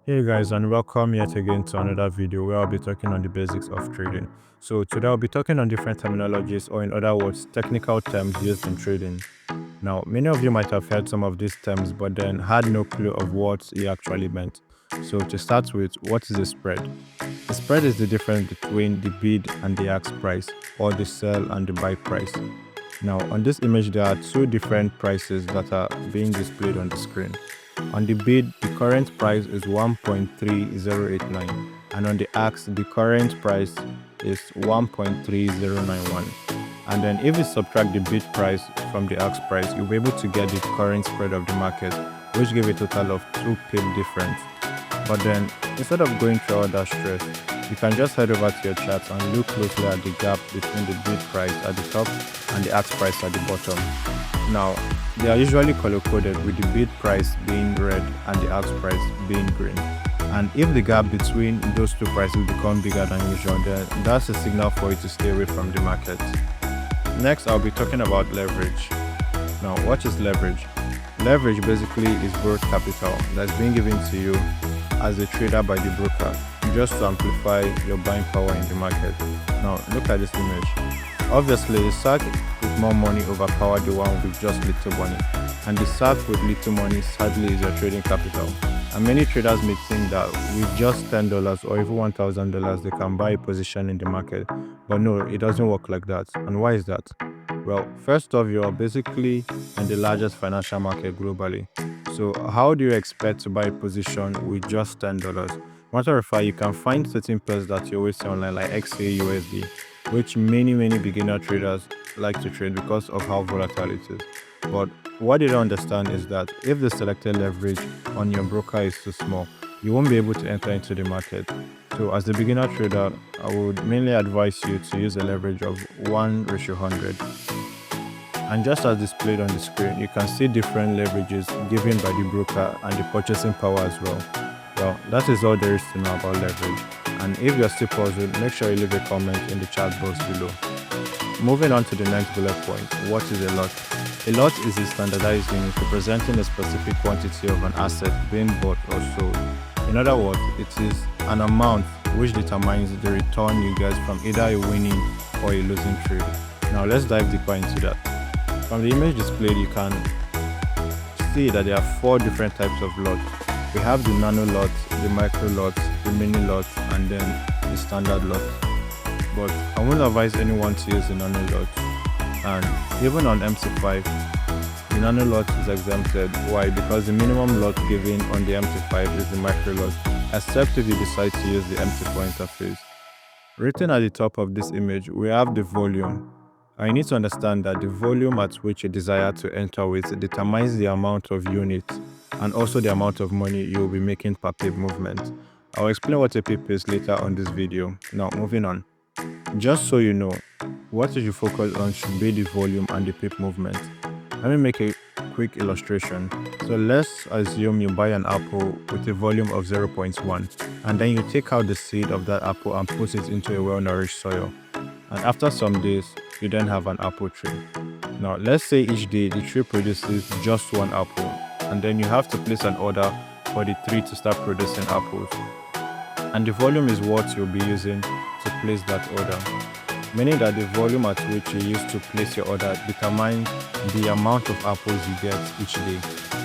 Hey guys, and welcome yet again to another video where I'll be talking on the basics of trading. So today I'll be talking on different terminologies, or in other words, technical terms used in trading. Now, many of you might have heard some of these terms but then had no clue of what it actually meant. So to start with, what is a spread? The spread is the difference between the bid and the ask price, or the sell and the buy price. Now, on this image, there are two different prices that are being displayed on the screen. On the bid, the current price is 1.3089, and on the ask, the current price is 1.3091. And then if you subtract the bid price from the ask price, you'll be able to get the current spread of the market, which give a total of 2 pip difference. But then, instead of going through all that stress, you can just head over to your charts and look closely at the gap between the bid price at the top and the ask price at the bottom. Now, they are usually color-coded with the bid price being red and the ask price being green. And if the gap between those two prices become bigger than usual, then that's a signal for you to stay away from the market. Next, I'll be talking about leverage. Now, what is leverage? Leverage basically is borrowed capital that's being given to you as a trader by the broker, just to amplify your buying power in the market. Now, look at this image. Obviously, the SAC with more money overpowered the one with just little money, and the SAC with little money sadly is your trading capital. And many traders may think that with just $10 or even $1,000 they can buy a position in the market, but no, it doesn't work like that. And why is that? Well, first off, you are basically in the largest financial market globally. So how do you expect to buy a position with just $10? Matter of fact, you can find certain pairs that you always see online like XAUSD, which many beginner traders like to trade because of how volatile it is. But what they don't understand is that if the selected leverage on your broker is too small, you won't be able to enter into the market. So as a beginner trader, I would mainly advise you to use a leverage of 1:100. And just as displayed on the screen, you can see different leverages given by the broker and the purchasing power as well. Well, that is all there is to know about leverage. And if you're still puzzled, make sure you leave a comment in the chat box below. Moving on to the next bullet point, what is a lot? A lot is a standardized unit representing a specific quantity of an asset being bought or sold. In other words, it is an amount which determines the return you get from either a winning or a losing trade. Now let's dive deeper into that. From the image displayed, you can see that there are 4 different types of lots. We have the nano lots, the micro lots, the mini lots, and then the standard lot. But I won't advise anyone to use the nano lot. And even on MC5, the nano lot is exempted. Why? Because the minimum lot given on the MC5 is the micro lot, except if you decide to use the MC4 interface. Written at the top of this image, we have the volume. I need to understand that the volume at which you desire to enter with determines the amount of units and also the amount of money you will be making per pip movement. I'll explain what a pip is later on this video. Now, moving on. Just so you know, what you should focus on should be the volume and the pip movement. Let me make a quick illustration. So let's assume you buy an apple with a volume of 0.1, and then you take out the seed of that apple and put it into a well-nourished soil. And after some days, you then have an apple tree. Now, let's say each day the tree produces just one apple, and then you have to place an order for the tree to start producing apples. And the volume is what you'll be using to place that order. Meaning that the volume at which you use to place your order determines the amount of apples you get each day.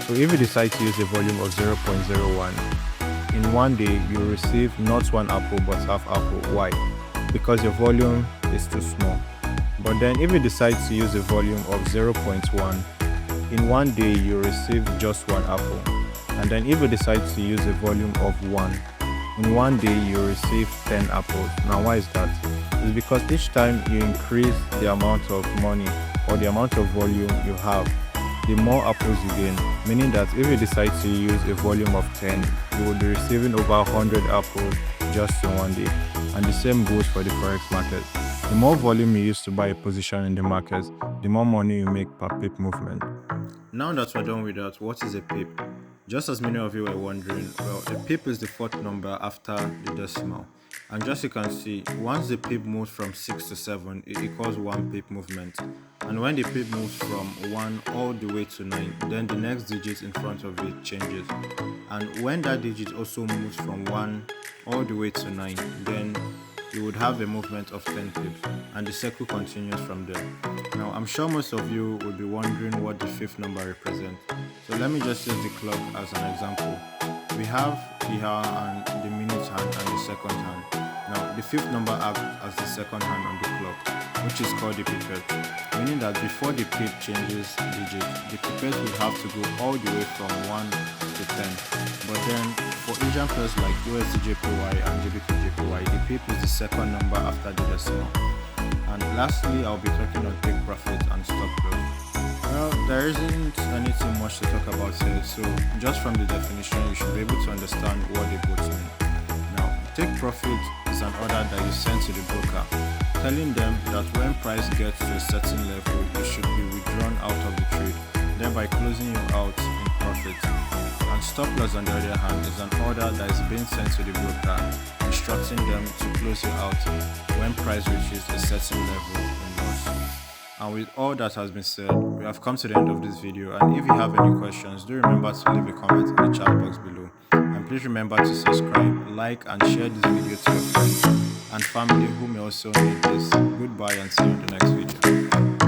So if you decide to use a volume of 0.01, in one day you receive not one apple but half apple. Why? Because your volume is too small. But then if you decide to use a volume of 0.1, in one day you receive just one apple. And then if you decide to use a volume of 1, in one day you receive 10 apples. Now why is that? It's because each time you increase the amount of money or the amount of volume you have, the more apples you gain. Meaning that if you decide to use a volume of 10, you will be receiving over 100 apples just in one day. And the same goes for the Forex market. The more volume you use to buy a position in the market, the more money you make per pip movement. Now that we're done with that, what is a pip? Just as many of you were wondering, well, a pip is the 4th number after the decimal. And just you can see, once the pip moves from 6 to 7, it equals 1 pip movement. And when the pip moves from 1 all the way to 9, then the next digit in front of it changes. And when that digit also moves from 1 all the way to 9, then you would have a movement of 10 pips, and the circle continues from there. Now, I'm sure most of you would be wondering what the fifth number represents. So let me just use the clock as an example. We have the hour and the minute hand and the second hand. Now, the fifth number acts as the second hand on the clock, which is called the pipette, meaning that before the pip changes digit, the pipette will have to go all the way from 1 to 10. But then, for Asian pairs like USDJPY and GBPJPY, the pip is the second number after the decimal. And lastly, I'll be talking on take profit and stop loss. Well, there isn't anything much to talk about here, so just from the definition, you should be able to understand what they both mean. Now, take profit is an order that you send to the broker, telling them that when price gets to a certain level, you should be withdrawn out of the trade, thereby closing you out in profit. And stop loss, on the other hand, is an order that is being sent to the broker, instructing them to close you out when price reaches a certain level in loss. And with all that has been said, we have come to the end of this video, and if you have any questions, do remember to leave a comment in the chat box below. And please remember to subscribe, like and share this video to your friends and family who may also need this. Goodbye and see you in the next video.